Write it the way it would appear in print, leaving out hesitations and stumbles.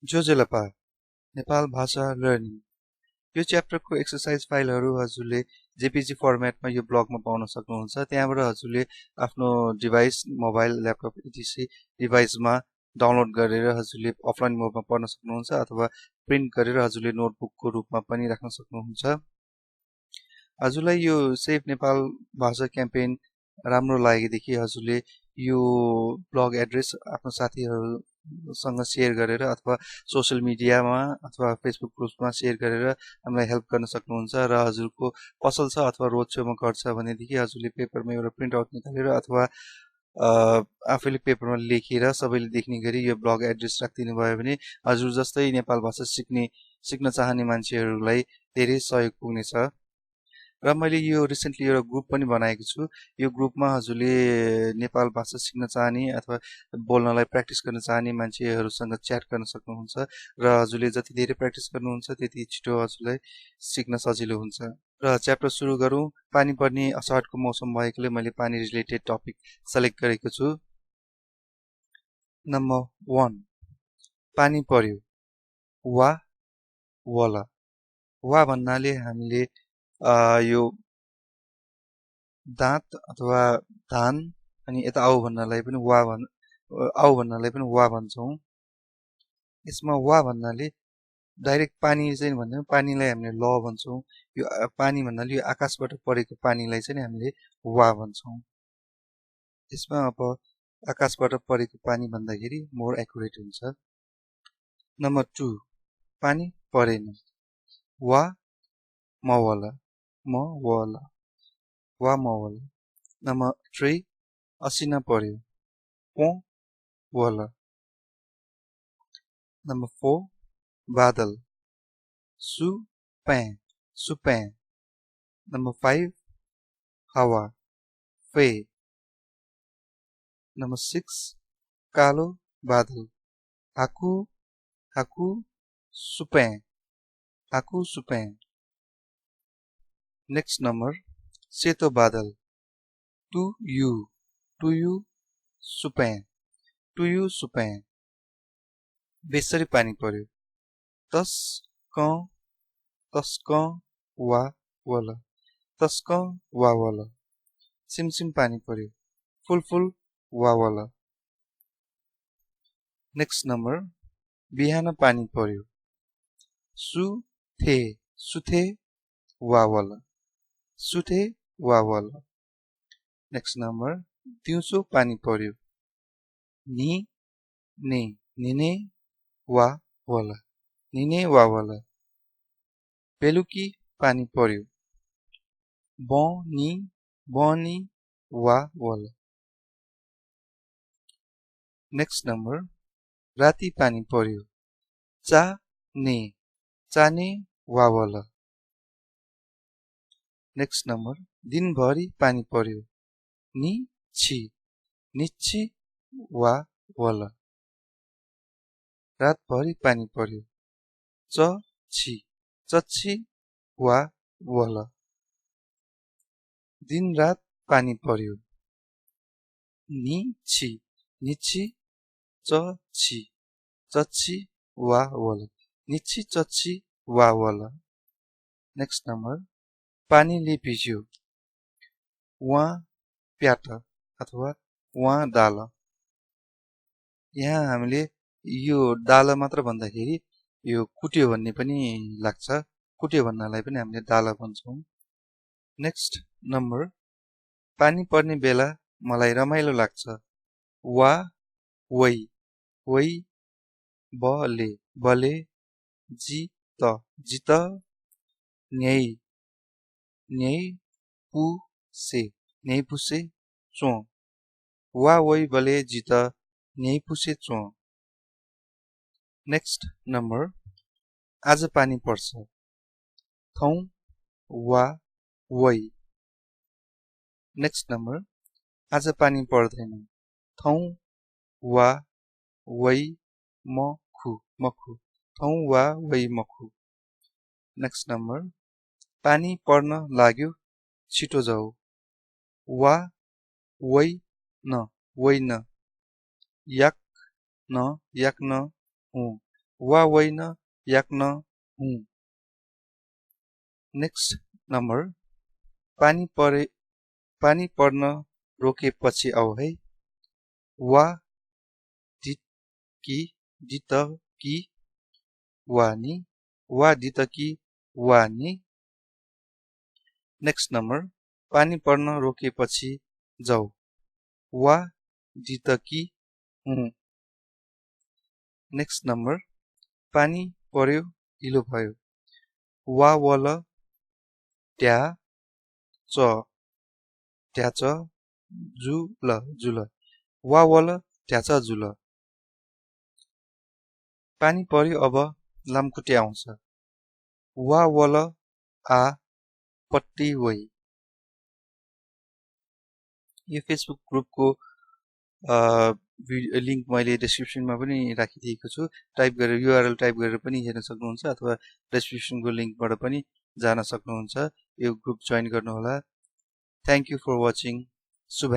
जोजेलपा नेपाल भाषा लर्निङ यो च्याप्टरको एक्सरसाइज फाइलहरू हजुरले जेपीजी फर्मेटमा यो ब्लगमा पाउन सक्नुहुन्छ। त्यहाँबाट हजुरले आफ्नो डिभाइस मोबाइल ल्यापटप इटिसी डिभाइसमा डाउनलोड गरेर हजुरले अफलाइन मोडमा पढ्न सक्नुहुन्छ अथवा प्रिन्ट गरेर हजुरले नोटबुकको रूपमा पनि राख्न सक्नुहुन्छ। हजुरलाई यो सेभ नेपाल भाषा क्याम्पेन राम्रो लागेदेखि हजुरले यो ब्लग एड्रेस आफ्नो साथीहरूसँग सेयर गरेर अथवा सोशल मिडियामा अथवा फेसबुक ग्रुपमा सेयर गरेर हामीलाई हेल्प गर्न सक्नुहुन्छ। र हजुरको पसल छ अथवा रोड छेउमा घर छ भनेदेखि हजुरले पेपरमा एउटा प्रिन्ट आउट निकालेर अथवा आफैले पेपरमा लेखेर सबैले देख्ने गरी यो ब्लग एड्रेस राखिदिनु भयो भने हजुर जस्तै नेपाल भाषा सिक्न चाहने मान्छेहरूलाई धेरै सहयोग पुग्नेछ। र मैले यो रिसेन्टली एउटा ग्रुप पनि बनाएको छु। यो ग्रुपमा हजुरले नेपाल भाषा सिक्न चाहने अथवा बोल्नलाई प्र्याक्टिस गर्न चाहने मान्छेहरूसँग च्याट गर्न सक्नुहुन्छ। र हजुरले जति धेरै प्र्याक्टिस गर्नुहुन्छ त्यति छिटो हजुरलाई सिक्न सजिलो हुन्छ। र च्याप्टर सुरु गरौँ। पानी पर्ने असाढको मौसम भएकोले मैले पानी रिलेटेड टपिक सेलेक्ट गरेको छु। नम्बर 1 पानी पर्यो वा वला। वा भन्नाले हामीले यो दाँत अथवा धान अनि यता आउ भन्नलाई पनि वा भन्छौँ। यसमा वा भन्नाले डाइरेक्ट पानी चाहिँ भन्दैन, पानीलाई हामीले ल भन्छौँ। यो पानी भन्नाले यो आकाशबाट परेको पानीलाई चाहिँ हामीले वा भन्छौँ। यसमा अब आकाशबाट परेको पानी भन्दाखेरि मोर एक्युरेट हुन्छ। नम्बर 2 पानी परेन वा मवला वा मवला। नम्बर 3 असिना पर्यो पो वला। Number 4 badal Supe. Number 5 hawa fe। Number 6 kalo badal haku Supe. Next number सेतो badal टु यु सुपे। बेसरी पानी पर्यो तस्क वा वला। सिमसिम पानी पर्यो फुल वा वला। नेक्स्ट नम्बर बिहान पानी पर्यो सुथे वा वला। नेक्स्ट नम्बर दिउँसो पानी पर्यो निने वा वला। बेलुकी पानी पर्यो बनी वा वला। नेक्स्ट नम्बर राति पानी पर्यो चाने वा वला। नेक्स्ट नम्बर दिनभरि पानी पर्यो निच्छी वा वला। रातभरि पानी पर्यो चच्छी वा वला। दिन रात पानी पर्यो निच्छी चच्छी वा वला। निच्छी चच्छी वा वला। नेक्स्ट नम्बर पानीले भिज्यो वा प्याट अथवा वा दाल। यहाँ हामीले यो दाल मात्र भन्दाखेरि यो कुट्यो भन्ने पनि लाग्छ। कुट्यो भन्नलाई पनि हामीले दाल भन्छौँ। नेक्स्ट नम्बर पानी पर्ने बेला मलाई रमाइलो लाग्छ वा वै बले जित न्याइपुसे चो वा वै बले जित न्याइपुसे चो। नेक्स्ट नम्बर आज पानी पर्छ थौ वा वै। नेक्स्ट नम्बर आज पानी पर्दैन थौ वा वै मखु थौ वा वै मखु। नेक्स्ट नम्बर पानी पर्न लाग्यो छिटो जाऊ वा वै न याक न वा होइन याक्न हुँ। नेक्स्ट नम्बर पानी पर्न रोकेपछि आऊ है। वा दित कि वानी वा दित कि वानी। नेक्स्ट नम्बर पानी पर्न रोकेपछि जाऊ। वा दित कि हुँ। नेक्स्ट नम्बर पानी पर्यो हिलो भयो। वा वल ट्याच जुल वा वल ट्याच जुल। पानी पर्यो अब लामखुट्टे आउँछ। वा वल आ पट्टी वही। यो फेसबुक ग्रुपको लिङ्क मैले डिस्क्रिप्सनमा पनि राखिदिएको छु। टाइप गरेर युआरएल टाइप गरेर पनि हेर्न सक्नुहुन्छ अथवा डिस्क्रिप्सनको लिङ्कबाट पनि जान सक्नुहुन्छ। यो ग्रुप जोइन गर्नुहोला। Thank you for watching. शुभ।